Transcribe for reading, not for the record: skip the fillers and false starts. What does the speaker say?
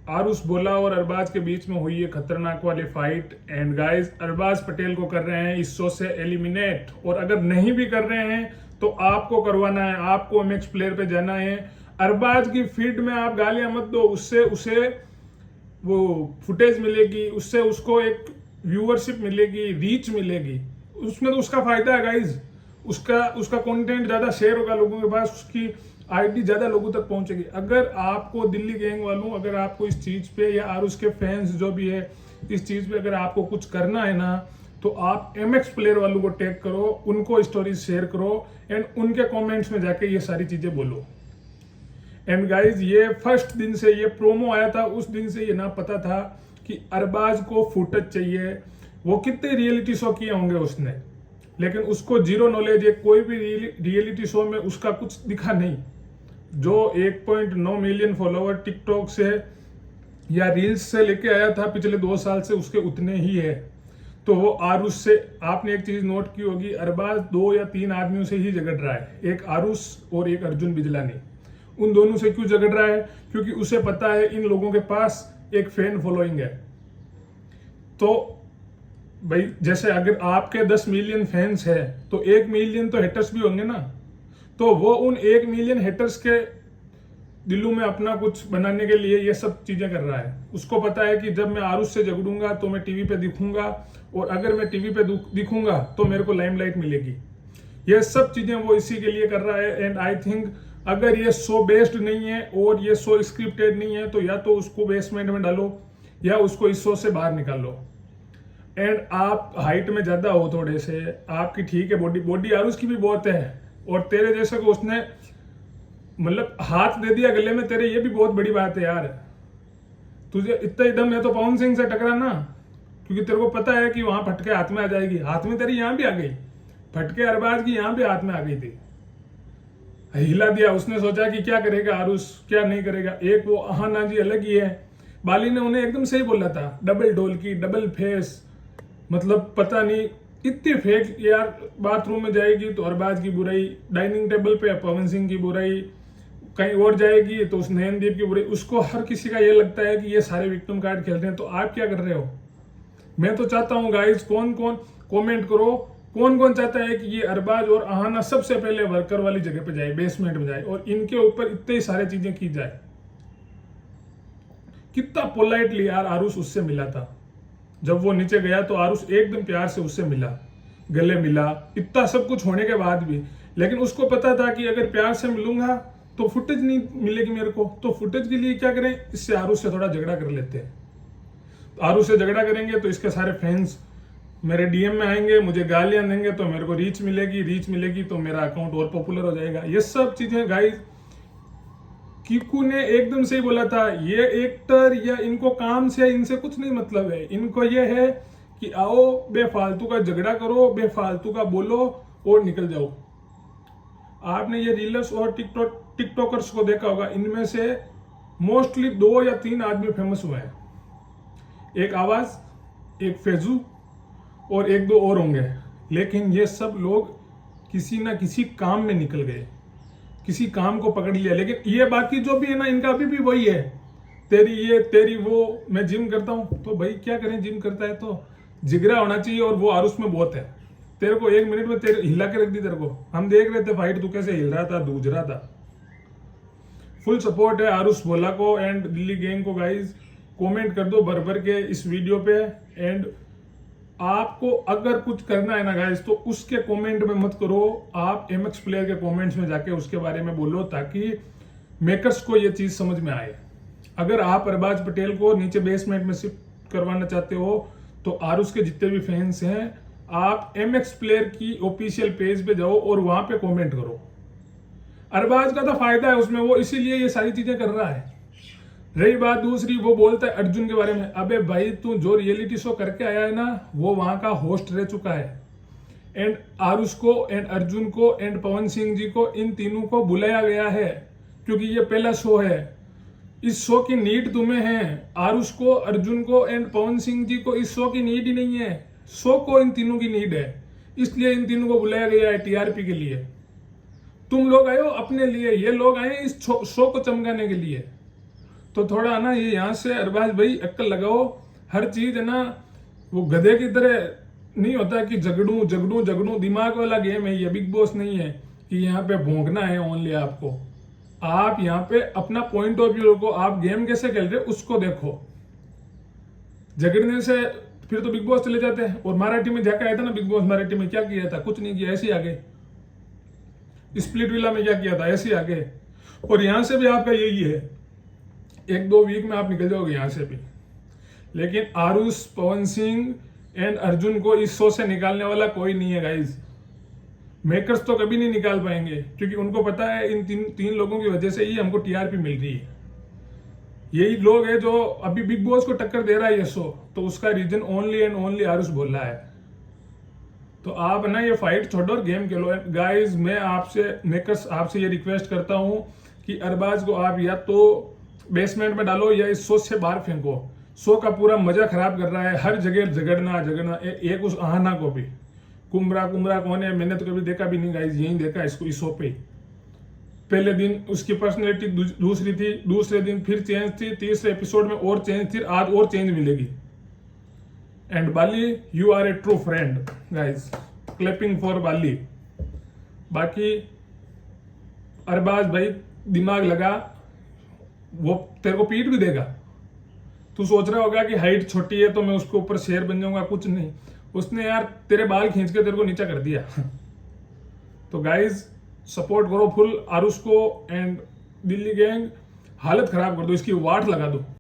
आरुष बोला और अरबाज के बीच में हुई है खतरनाक वाली fight. And guys, Arbaaz Patel को कर रहे हैं इस शो से एलिमिनेट, और अगर नहीं भी कर रहे हैं तो आपको करवाना है, आपको एमएक्स प्लेयर पे जाना है। अरबाज की फीड में आप गालियां मत दो, उससे उसे वो फुटेज मिलेगी, उससे उसको एक व्यूअरशिप मिलेगी, रीच मिलेगी, उसमें तो उसका फायदा है गाइज। उसका उसका कंटेंट ज्यादा शेयर होगा लोगों के पास, उसकी आईडी ज्यादा लोगों तक पहुंचेगी। अगर आपको दिल्ली गैंग वालों, अगर आपको इस चीज पे या आरुष के फैंस जो भी है इस चीज पे अगर आपको कुछ करना है ना, तो आप एमएक्स प्लेयर वालों को टैग करो, उनको स्टोरीज शेयर करो एंड उनके कमेंट्स में जाके ये सारी चीजें बोलो। एंड गाइज, ये फर्स्ट दिन से ये प्रोमो आया था, उस दिन से ये ना पता था कि अरबाज को फुटेज चाहिए। वो कितने रियलिटी शो किए होंगे उसने, लेकिन उसको जीरो नॉलेज है, कोई भी रियलिटी शो में उसका कुछ दिखा नहीं। जो 1.9 मिलियन फॉलोवर टिकटॉक से या रील्स से लेके आया था पिछले 2 साल से, उसके उतने ही है। तो वो आरुष से, आपने एक चीज नोट की होगी, अरबाज 2 या 3 आदमियों से ही झगड़ रहा है, एक आरुष और एक अर्जुन बिजलानी। उन दोनों से क्यों झगड़ रहा है? क्योंकि उसे पता है इन लोगों के पास एक फैन फॉलोइंग है। तो भाई, जैसे अगर आपके 10 मिलियन फैंस है तो 1 मिलियन तो हेटर्स भी होंगे ना। तो वो उन 1 मिलियन हेटर्स के दिलों में अपना कुछ बनाने के लिए ये सब चीजें कर रहा है। उसको पता है कि जब मैं आरुष से झगड़ूंगा तो मैं टीवी पे दिखूंगा, और अगर मैं टीवी पे दिखूंगा तो मेरे को लाइमलाइट मिलेगी। ये सब चीजें वो इसी के लिए कर रहा है। एंड आई थिंक अगर ये शो बेस्ड नहीं है और ये शो स्क्रिप्टेड नहीं है तो या तो उसको बेसमेंट में डालो या उसको इस शो से बाहर निकालो। एंड आप हाइट में ज्यादा हो थोड़े से, आपकी ठीक है बॉडी आरुष की भी बहुत है, और तेरे जैसे को उसने मतलब हाथ दे दिया गले में तेरे, ये भी बहुत बड़ी बात है यार। तुझे इतना ही दम है तो पवन सिंह से टकराना, क्योंकि तेरे को पता है कि वहां फटके हाथ में आ जाएगी। हाथ में तेरी यहां भी आ गई, फटके अरबाज की यहां भी हाथ में आ गई थी, हिला दिया। उसने सोचा कि क्या करेगा आरुष, क्या नहीं करेगा। एक वो अहाना जी अलग ही है, बाली ने उन्हें एकदम सही बोला था, डबल डोल की डबल फेस, मतलब पता नहीं इतनी फेक यार। बाथरूम में जाएगी तो अरबाज की बुराई, डाइनिंग टेबल पे पवन सिंह की बुराई, कहीं और जाएगी तो उस नयनदीप की बुराई। उसको हर किसी का ये लगता है कि ये सारे विक्टिम कार्ड खेल रहे हैं। तो आप क्या कर रहे हो? मैं तो चाहता हूँ गाइस, कौन कौन कमेंट करो, कौन कौन चाहता है कि ये अरबाज और अहाना सबसे पहले वर्कर वाली जगह पे जाए, बेसमेंट में जाए, और इनके ऊपर इतनी सारी चीजें की जाए। कितना पोलाइटली यार आरुष उससे मिला था। जब वो नीचे गया तो आरुष एकदम प्यार से उससे मिला, गले मिला, इतना सब कुछ होने के बाद भी। लेकिन उसको पता था कि अगर प्यार से मिलूंगा तो फुटेज नहीं मिलेगी मेरे को, तो फुटेज के लिए क्या करें, इससे आरुष से थोड़ा झगड़ा कर लेते हैं। आरुष से झगड़ा करेंगे तो इसके सारे फैंस मेरे डीएम में आएंगे, मुझे गालियां देंगे, तो मेरे को रीच मिलेगी तो मेरा अकाउंट और पॉपुलर हो जाएगा। ये सब चीजें गाइस, कीकू ने एकदम सही बोला था, ये एक्टर या इनको काम से इनसे कुछ नहीं मतलब है। इनको ये है कि आओ बेफालतू का झगड़ा करो, बेफालतू का बोलो और निकल जाओ। आपने ये रीलर्स और टिकटॉकर्स को देखा होगा, इनमें से मोस्टली 2 या 3 आदमी फेमस हुए हैं, एक आवाज, एक फैजू और 1-2 और होंगे। लेकिन ये सब लोग किसी ना किसी काम में निकल गए, किसी काम को पकड़ लिया। लेकिन ये बाकी जो भी है ना, इनका अभी भी वही है, तेरी ये तेरी वो। मैं जिम करता हूं तो भाई क्या करें, जिम करता है तो जिगरा होना चाहिए, और वो आरुष में बहुत है। तेरे को 1 मिनट में तेरे हिला के रख दी तेरे को। हम देख रहे थे फाइट, तू कैसे हिल रहा था, दूज रहा था। फुल सपोर्ट है आरुष भोला को एंड दिल्ली गैंग को। गाइज कमेंट कर दो भर भर के इस वीडियो पे। एंड आपको अगर कुछ करना है ना गाइस, तो उसके कमेंट में मत करो, आप एमएक्स प्लेयर के कमेंट्स में जाके उसके बारे में बोलो, ताकि मेकर्स को ये चीज समझ में आए। अगर आप अरबाज पटेल को नीचे बेसमेंट में शिफ्ट करवाना चाहते हो तो आरुष के जितने भी फैंस हैं, आप एमएक्स प्लेयर की ऑफिशियल पेज पे जाओ और वहां पे कमेंट करो। अरबाज का तो फायदा है उसमें, वो इसीलिए ये सारी चीजें कर रहा है। रही बात दूसरी, वो बोलता है अर्जुन के बारे में, अबे भाई तू जो रियलिटी शो करके आया है ना, वो वहां का होस्ट रह चुका है। एंड आरुष को एंड अर्जुन को एंड पवन सिंह जी को, इन तीनों को बुलाया गया है क्योंकि ये पहला शो है। इस शो की नीड तुम्हें है, आरुष को, अर्जुन को एंड पवन सिंह जी को इस शो की नीड ही नहीं है। शो को इन तीनों की नीड है, इसलिए इन तीनों को बुलाया गया है टीआरपी के लिए। तुम लोग आए हो अपने लिए, ये लोग आए इस शो को चमकाने के लिए। तो थोड़ा ना ये यहाँ से अरबाज भाई अक्ल लगाओ, हर चीज है ना वो गधे की तरह नहीं होता कि झगड़ू झगड़ू झगड़ू, दिमाग वाला गेम है ये, बिग बॉस नहीं है कि यहाँ पे भोंकना है ओनली आपको। आप यहाँ पे अपना पॉइंट ऑफ व्यू को, आप गेम कैसे खेल रहे हो उसको देखो। झगड़ने से फिर तो बिग बॉस चले जाते हैं। और मराठी में जाकर आया था ना बिग बॉस मराठी में, क्या किया था? कुछ नहीं किया, ऐसे ही आगे। स्प्लिट विला में क्या किया था? ऐसे ही आगे। और यहां से भी आपका यही है, 1-2 वीक में आप निकल जाओगे यहां से भी। लेकिन आरुष, पवन सिंह एंड अर्जुन को इस शो से निकालने वाला कोई नहीं है गाइज। मेकर्स तो कभी नहीं निकाल पाएंगे, क्योंकि उनको पता है इन तीन लोगों की वजह से ही हमको टीआरपी मिल रही है। यही लोग है जो अभी बिग बॉस को टक्कर दे रहा है ये शो, तो उसका reason only and only Aarush बोल रहा है। तो आप ना ये फाइट छोड़ो और गेम खेलो गाइस। मैं आपसे, मेकर्स आपसे ये रिक्वेस्ट करता हूं कि अरबाज को आप या तो बेसमेंट में डालो या इस शो से बाहर फेंको। शो का पूरा मजा खराब कर रहा है, हर जगह झगड़ना एक उस आहना को भी। कुमरा कौन है? मैंने तो कभी देखा भी नहीं गाइस, यही देखा इसको इस शो पे। पहले दिन उसकी पर्सनैलिटी दूसरी थी, दूसरे दिन फिर चेंज थी, तीसरे एपिसोड में और चेंज थी, आज और चेंज मिलेगी। And Bali, you are a true friend guys, clapping for Bali. बाकी अरबाज भाई दिमाग लगा, वो तेरे को पीट भी देगा। तू सोच रहा होगा कि हाइट छोटी है तो मैं उसके ऊपर शेर बन जाऊंगा, कुछ नहीं। उसने यार तेरे बाल खींच के तेरे को नीचा कर दिया। तो गाइज सपोर्ट करो फुल आरुष को एंड दिल्ली गैंग, हालत खराब कर दो, इसकी वाट लगा दो।